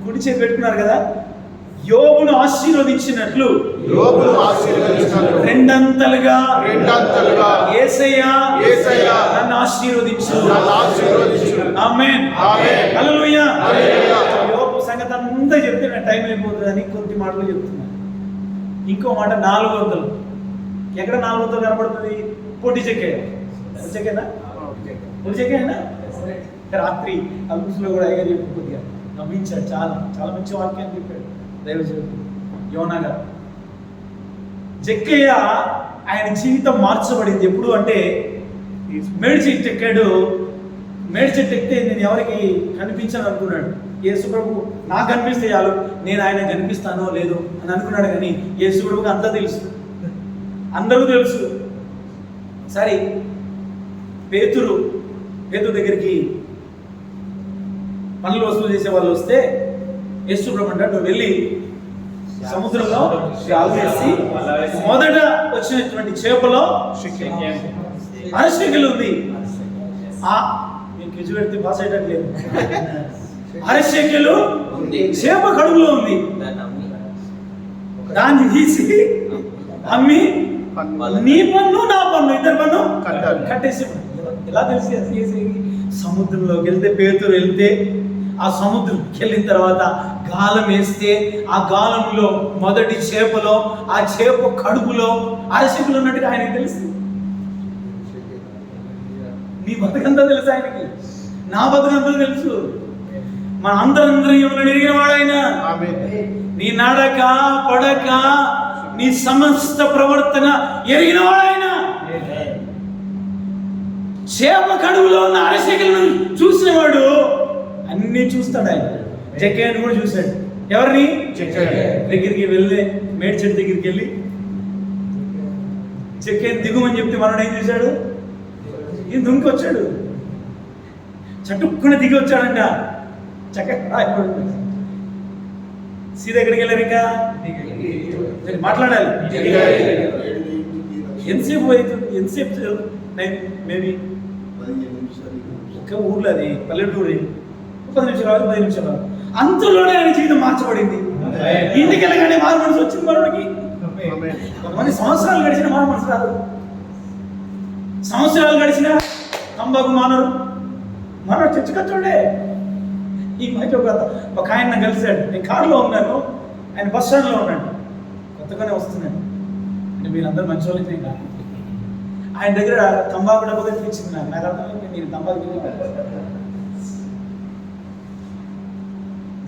కుడి చేతి పెట్టుకున్నారు కదా. యోబును ఆశీర్వదించినట్లు 2 అంతలుగా యేసయ్యా నన్ను ఆశీర్వదించు. ఆమేన్. హల్లెలూయా. యోబు సంగతి అంతా చెప్తే నా టైం అయిపోతుందని కొద్ది మాటలు చెప్తున్నా. ఇంకో మాట 4 వంతులు. ఎక్కడ 4 వంతులు కనబడుతుంది? పొట్టి చెక్కేనా? రాత్రి అల్పులో కూడా అయ్యారు చెప్పి కొద్దిగా గమనించాడు. చాలా చాలా మంచి వాక్యాన్ని చెప్పాడు దైవజనుడు యోనా గారు. జక్కయ్య ఆయన జీవితం మార్చబడింది ఎప్పుడు అంటే, మేడి చెట్టు ఎక్కాడు. మేడి చెట్టు ఎక్కితే నేను ఎవరికి కనిపించాను అనుకున్నాడు. యేసు ప్రభు నాకు కనిపిస్తే చాలు, నేను ఆయన కనిపిస్తానో లేదో అని అనుకున్నాడు. కానీ యేసు ప్రభుకి అంతా తెలుసు, అందరూ తెలుసు. సరే, పేతురు దగ్గరికి పనులు వసూలు చేసే వాళ్ళు వస్తే యేసు ప్రభు అంటాడు, నువ్వు వెళ్ళి సముద్రంలో జాలు వేసి మొదట వచ్చినటువంటి చేపలో అరశెకెలు ఉంది. మీకు పెడితే పాస్ అయ్యేటట్లేదు. అరశెకెలు చేప కడుపులో ఉంది. దాన్ని తీసి అమ్మి నీ పన్ను నా పన్ను ఇద్దరు పన్ను కట్టేసి. ఎలా తెలిసి సముద్రంలోకి వెళ్తే, పేతురు వెళ్తే ఆ సముద్రంకి వెళ్ళిన తర్వాత గాలం వేస్తే ఆ గాలంలో మొదటి చేపలో ఆ చేప కడుపులో అరశెకులు ఉన్నట్టుగా ఆయనకి తెలుసు. నీ బతుకంతా తెలుసు ఆయనకి, నా బతుకంతా తెలుసు. మన అంతరంద్రియములను ఎరిగిన వాడు ఆయన. నీ నడక పడక నీ సమస్త ప్రవర్తన ఎరిగిన వాడు ఆయన. చేప కడుపులో ఉన్న అరశెకులను చూసినవాడు అన్ని చూస్తాడు ఆయన. జక్కయ్యను కూడా చూశాడు. ఎవరిని? దగ్గరికి వెళ్ళి మేడి చెట్టు దగ్గరికి వెళ్ళి జక్కయ్యను దిగుమని చెప్తే మనోడు ఏం చేశాడు? ఈయన దుంకొచ్చాడు. చటుక్కున దిగి వచ్చాడంట, చక్కగా సీదా ఎక్కడికి వెళ్ళారు ఇంకా మాట్లాడాలి. ఎంతసేపు అవుతుంది? ఎంతసేపు? మేబీ ఒక్క ఊర్లో, అది పల్లెటూరు, 10 నిమిషాలు 10 నిమిషాలు. అంతలోనే ఆయన జీవితం మార్చబడింది. ఇంటికి వెళ్ళగానే మారు మనసు వచ్చింది మనకి. కొంతమంది సంవత్సరాలు గడిచిన మారు మనసు రాదు. సంవత్సరాలు గడిచిన తంబాకు మానరు. మన చర్చకొచ్చుండే ఈ మధ్య ఒక ఆయన కలిశాడు. నేను కారులో ఉన్నాను, ఆయన బస్ స్టాండ్లో ఉన్నాడు. కొత్తగానే వస్తున్నాడు. అంటే మీరందరూ మంచి వాళ్ళకి నేను కాదు. ఆయన దగ్గర తంబాకు డబ్బు కనిపించింది. నాకు అర్థమైంది నేను తంబాకు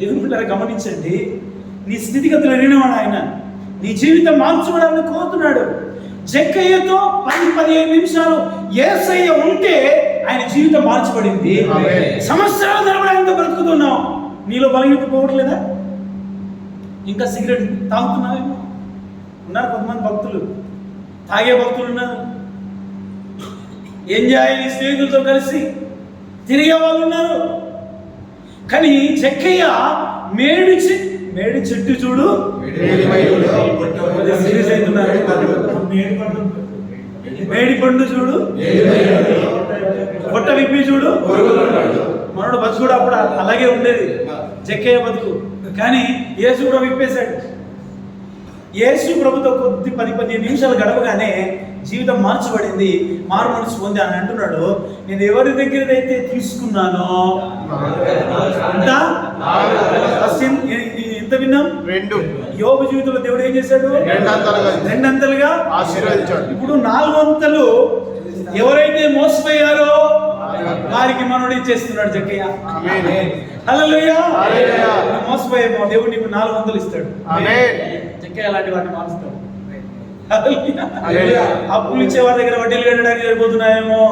దేవుని పిల్లలు గమనించండి. నీ స్థితిగతులు ఎరిగినవాడు ఆయన. నీ జీవితం మార్చుకోవడానికి కోరుతున్నాడు. జక్కయ్యతో 10-15 నిమిషాలు యేసయ్య ఉంటే ఆయన జీవితం మార్చబడింది. సంవత్సరాల తరబడి ఆయనతో బ్రతుకుతున్నావు. నీలో బలహీనత పోవట్లేదా? ఇంకా సిగరెట్ తాగుతున్నావేమో. ఉన్నారు కొంతమంది భక్తులు, తాగే భక్తులు ఉన్నారు. ఎంజాయ్ స్నేహితులతో కలిసి తిరిగే వాళ్ళు ఉన్నారు. కానీ జక్కయ్య మేడి చెట్టు చూడు, సీరియస్ అవుతున్నారు. మేడి పండు చూడు, పొట్ట విప్పి చూడు. మనోడు బతుకు కూడా అప్పుడు అలాగే ఉండేది జక్కయ్య బతుకు. కానీ యేసు కూడా విప్పేశాడు. యేసు ప్రభుతో కొద్ది 10-15 నిమిషాలు గడవగానే జీవితం మార్చబడింది, మారు మనసు పొంది అని అంటున్నాడు. నేను ఎవరి దగ్గర అయితే తీసుకున్నానో ఎంత విన్నాం? 2. యోబు జీవితంలో దేవుడు ఏం చేశాడు? 2 అంతలుగా ఆశీర్వదించాడు. ఇప్పుడు 4 అంతలు ఎవరైతే మోసపోయారో వారికి మనోడు ఇచ్చేస్తున్నాడు జక్కయ్య. హల్లెలూయా. మోసపోయేమో దేవుడు నీకు 4 వందలు ఇస్తాడు. జక్కయ్య అలాంటి వాటిని మారుస్తాడు. అప్పులు ఇచ్చే వారి దగ్గర వడ్డీలు కట్టడానికి సరిపోతున్నాయేమో.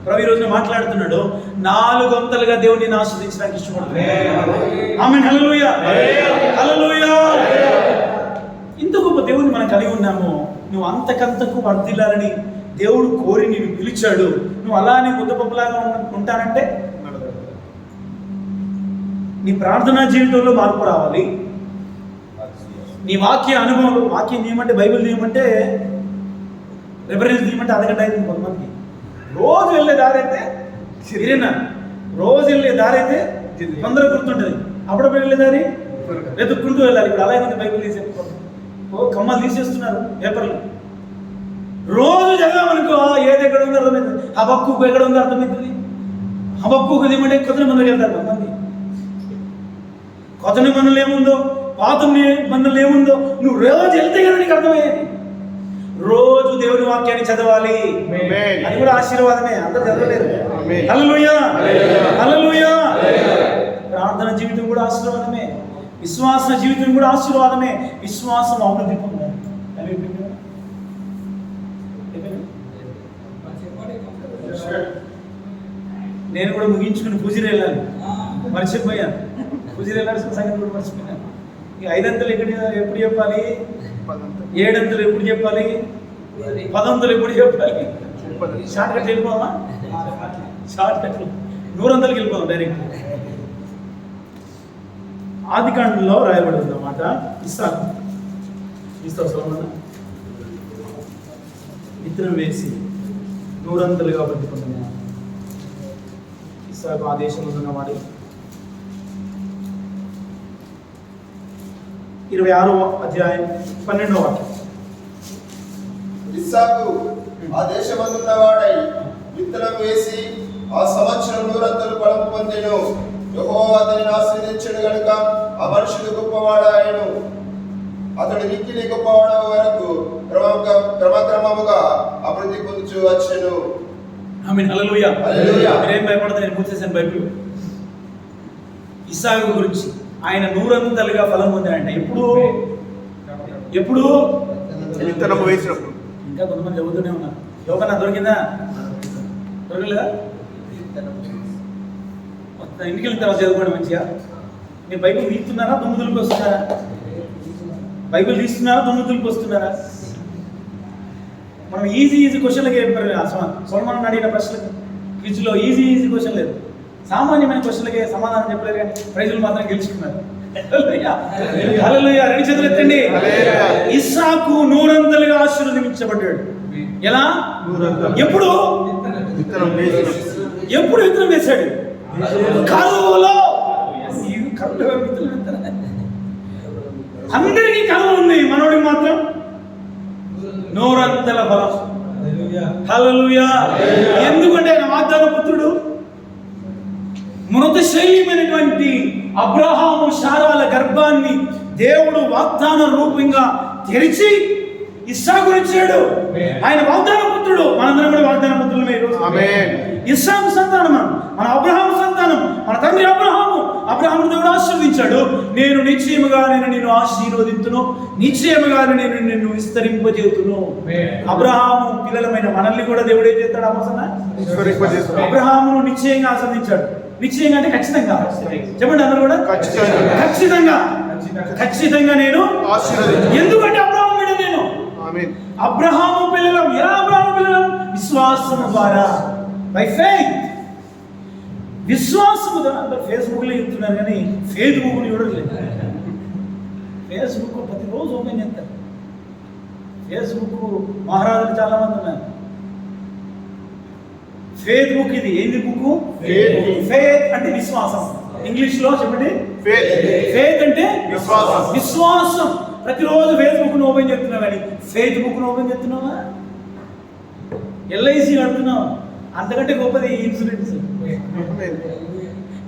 ప్రభు ఈ రోజున మాట్లాడుతున్నాడు. 4 వందలుగా దేవుడిని ఆస్వాదించడానికి ఇష్టపడుతున్నాడు. ఆమేన్. హల్లెలూయా. హల్లెలూయా. ఇంత గొప్ప దేవుడిని మనం కలిగి ఉన్నాము. నువ్వు అంతకంతకు వర్ధిల్లాలని దేవుడు కోరి నిన్ను పిలిచాడు. నువ్వు అలానే ముద్దపప్పులాగా ఉంటానంటే నీ ప్రార్థనా జీవితంలో మార్పు రావాలి. నీ వాక్య అనుభవంలో, వాక్యం తీయమంటే బైబిల్ తీయమంటే రిఫరెన్స్ తీయమంటే అదగంట అయింది కొంతమందికి. రోజు వెళ్ళే దారి అయితే రోజు వెళ్ళే దారి అయితే తొందరగా గుర్తుంటుంది. అప్పుడప్పుడు వెళ్ళే దారి వెతుక్కుంటూ వెళ్ళాలి. ఇప్పుడు అలాగే ఉంది బైబిల్ తీసే కమ్మలు తీసేస్తున్నారు పేపర్లు. రోజు చదివామనుకో ఏది ఎక్కడ ఉందో అర్థమవుతుంది. హబక్కూకు ఎక్కడ ఉందో అర్థమవుతుంది. హబక్కూకు తీయమంటే కొత్త నిబంధనలు వెళ్తారు కొంతమంది. కొత్త నిబంధనలు ఏముందో, పాత నిబంధనలు ఏముందో నువ్వు రోజు వెళ్తే కదా నీకు అర్థమయ్యేది. రోజు దేవుని వాక్యాన్ని చదవాలి. అది కూడా ఆశీర్వాదమే. అందరూ చదవలేరు. హల్లెలూయా. హల్లెలూయా. ప్రార్థన జీవితం కూడా ఆశీర్వాదమే. విశ్వాస జీవితం కూడా ఆశీర్వాదమే. విశ్వాసం అభివృద్ధి పొందాలి. నేను కూడా ముగించుకుని పూజలు వెళ్ళాలి. మర్చిపోయాను. పూజలు వెళ్ళాల్సిన సంగతి కూడా మర్చిపోయాను. ఇక 5 అంతలు ఎప్పుడు చెప్పాలి? 7 అంతలు ఎప్పుడు చెప్పాలి? 10 అంతలు ఎప్పుడు చెప్పాలి? షార్ట్ కట్ వెళ్ళిపోవా? షార్ట్ కట్ 100 అంతలకి వెళ్ళిపోదాం డైరెక్ట్. ఆదికాండంలో రాయబడి ఉంది అన్నమాట. ఇస్తావు సోమన్న విత్తనం వేసి 100 అంతలుగా అభివృద్ధి పొందిన ఇస్సాకు ఆ దేశంలో ఉన్నవాడు. 26వ అధ్యాయం 12వ వాక్యం. ఇస్సాకు ఆ దేశమందున్నవాడై విత్తనం వేసి ఆ సంవత్సరం 100 అంతలు ఫలము పొందెను. యెహోవా అతనిని ఆశీర్వదించెను గనుక ఆ మనుషుడు గొప్పవాడాయను. అతడు మిక్కిలి గొప్పవాడ వరకు క్రమక్రమముగా అభివృద్ధి పొందుచు వచ్చెను. ఆమేన్. హల్లెలూయా. హల్లెలూయా. మీరేం భయపడతారు? నేను పూర్తిచేసాను బైబిల్. ఇస్సాకు గురించి ఆయన 100 అంతలుగా ఫలం పొందాడంట. ఎప్పుడు విత్తనం వేసినప్పుడు. ఇంకా కొంతమంది చదువుతూనే ఉన్నారు. యోగన దొరికిందా? దొరకలేదా? ఇంటికి వెళ్ళిన తర్వాత చదువుకోండి మంచిగా. మీరు బైబిల్ తీస్తున్నారా? దుమ్ముదులకు వస్తున్నారా? బైబిల్ తీస్తున్నారా? దుమ్ముదులకు వస్తున్నారా? మనం ఈజీ క్వశ్చన్లకి చెప్పారు. సొలొమోను అడిగిన ప్రశ్నలకు క్విజ్లో ఈజీ క్వశ్చన్ లేదు. సామాన్యమైన క్వశ్చన్లకి సమాధానం చెప్పలేరు కానీ ప్రైజులు మాత్రం గెలుచుకున్నారు. హల్లెలూయా. రెండు చేతులు ఎత్తండి. ఇస్సాకు నూరంతలుగా ఆశీర్వదించబడ్డాడు. ఎలా? ఎప్పుడు విత్తనం వేశాడు? కరువులో. అందరికీ కరువు ఉంది, మనోడికి మాత్రం నూరంతల బలం. హల్లెలూయా. ఎందుకంటే ఆయన వాగ్దాన పుత్రుడు. మృతశైలిమైనటువంటి అబ్రహాము శారాల గర్భాన్ని దేవుడు వాగ్దాన రూపంగా తెరిచి ఇస్సాకు ఇచ్చాడు. ఆయన వాగ్దాన పుత్రుడు. మనందరం కూడా వాగ్దాన పుత్రులమే. ఇస్సాకు సంతానం మన అబ్రహాము సంతానం. మన తండ్రి అబ్రహాము దేవుడు ఆశీర్వదించాడు. నేను నిశ్చయముగా నిన్ను ఆశీర్వదించును, నిశ్చయముగా నేను నిన్ను విస్తరింపజేతును. అబ్రహాము పిల్లలమైన మనల్ని కూడా దేవుడు ఏం చేస్తాడు? అబ్రహామును నిశ్చయంగా ఆశీర్వదించాడు. నిశ్చయంగా అంటే ఖచ్చితంగా. చెప్పండి అందరూ కూడా. ఖచ్చితంగా నేను ఎందుకంటే అబ్రహాము మీద నేను అబ్రహాము పిల్లలం. ఎలా అబ్రహాము పిల్లలం? విశ్వాసము ద్వారా, బై ఫెయిత్. విశ్వాసము ద్వారా. అందరూ ఫేస్బుక్లో చెప్తున్నారు కానీ ఫేస్బుక్ని చూడలేదు. ఫేస్బుక్ ప్రతిరోజు ఓపెన్ చేస్తారు. ఫేస్బుక్ మహారాజులు చాలా మంది ఉన్నారు. ఫేత్ బుక్ ఇది. ఏంది బుక్? ఫేత్ అంటే విశ్వాసం. ఇంగ్లీష్ లో చెప్పండి. ఫేత్ అంటే విశ్వాసం. ప్రతిరోజు ఫేస్బుక్ ను ఓపెన్ చేస్తున్నావు కానీ ఫేత్ బుక్ ను ఓపెన్ చేస్తున్నావా? LIC కడుతున్నావు. అంతకంటే గొప్పది ఇన్సూరెన్స్.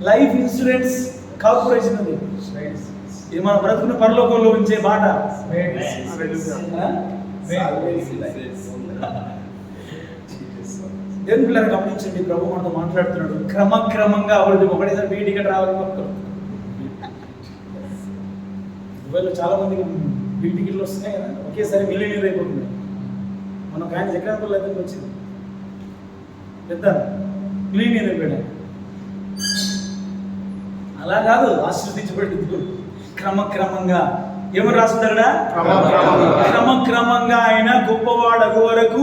లైఫ్ ఇన్సూరెన్స్ కార్పొరేషన్ అది. ఇది మన బ్రతుకుని పరలోకంలో ఉంచే బాట. దేవుని పిల్లలు గమనించండి, ప్రభు మనతో మాట్లాడుతున్నాడు. క్రమక్రమంగా అభివృద్ధి. ఒకటేసారి మీ టికెట్ రావాలి. దుబాయ్లో చాలా మందికి బిల్ టికెట్లు వస్తున్నాయి కదా, ఒకేసారి మిలియనీర్ అయిపోతుంది. మనం ఆయన జగన్పల్లి అయితే వచ్చింది, పెద్ద మిలియనీర్ అయిపోయాడు. అలా కాదు, ఆశీర్వదించబడి క్రమక్రమంగా. ఏమని రాస్తుంది అక్కడ? క్రమక్రమంగా ఆయన గొప్పవాడగు వరకు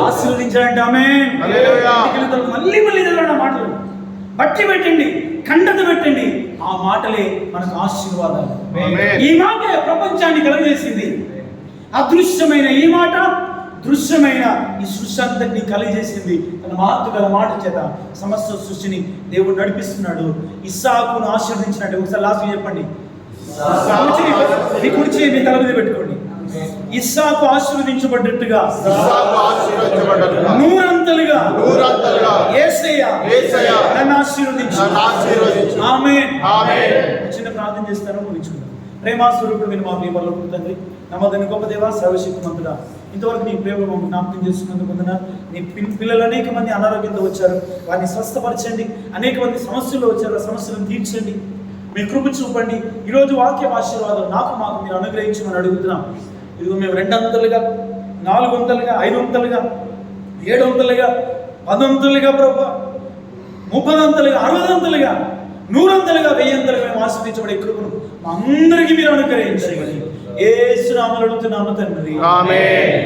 ఆశీర్వదించాడంటే. ఆమేన్. మళ్ళీ చదవండి ఆ మాటలు. బట్టి పెట్టండి, ఖండత పెట్టండి. ఆ మాటలే మనకు ఆశీర్వాదాలు. ఈ మాట ప్రపంచాన్ని కలగజేసింది. అదృశ్యమైన ఈ మాట దృశ్యమైన ఈ సృష్టి అంతటిని కలిగజేసింది. తన మహత్తు గల మాట చేత సమస్త సృష్టిని దేవుడు నడిపిస్తున్నాడు. ఇస్సాకును ఆశీర్వదించినట్టు. ఒకసారి లాస్ట్ చెప్పండి. మీ కుడిచి మీ తల మీద పెట్టుకోండి. ఇస్సాకు ఆశీర్వదించబడ్డట్టుగా నూరంతలుగా యేసయ్య నన్ను ఆశీర్వదించు. ఆమేన్. చిన్న ప్రార్థన చేస్తాను, ముగించుకుందాం. ప్రేమాస్వరూపుడు మీరు మా ప్రేమలో తండ్రి, నమ్మదని గొప్ప దేవ, సర్వశక్తిమంతుడా, ఇంతవరకు నీ ప్రేమ మమ్మల్ని జ్ఞాపకం చేసుకున్నందుకు వందనాలు. నీ పిల్లలు అనేక మంది అనారోగ్యంతో వచ్చారు, వారిని స్వస్థపరచండి. అనేక మంది సమస్యలు వచ్చారు, ఆ సమస్యలను తీర్చండి. మీ కృప చూపండి. ఈరోజు వాక్యం ఆశీర్వాదం మాకు మీరు అనుగ్రహించమని అడుగుతున్నాం. ఇదిగో మేము 200లుగా, 400లుగా, 500లుగా, 700లుగా, 1000లుగా, ప్రభు 30లుగా, 60లుగా, 100లుగా, 1000లుగా మేము ఆశీర్వదించబడే కృపను మా అందరికీ మీరు అనుగ్రహించండి. యేసు నామములో అడుగుతున్నాము తండ్రి. ఆమేన్.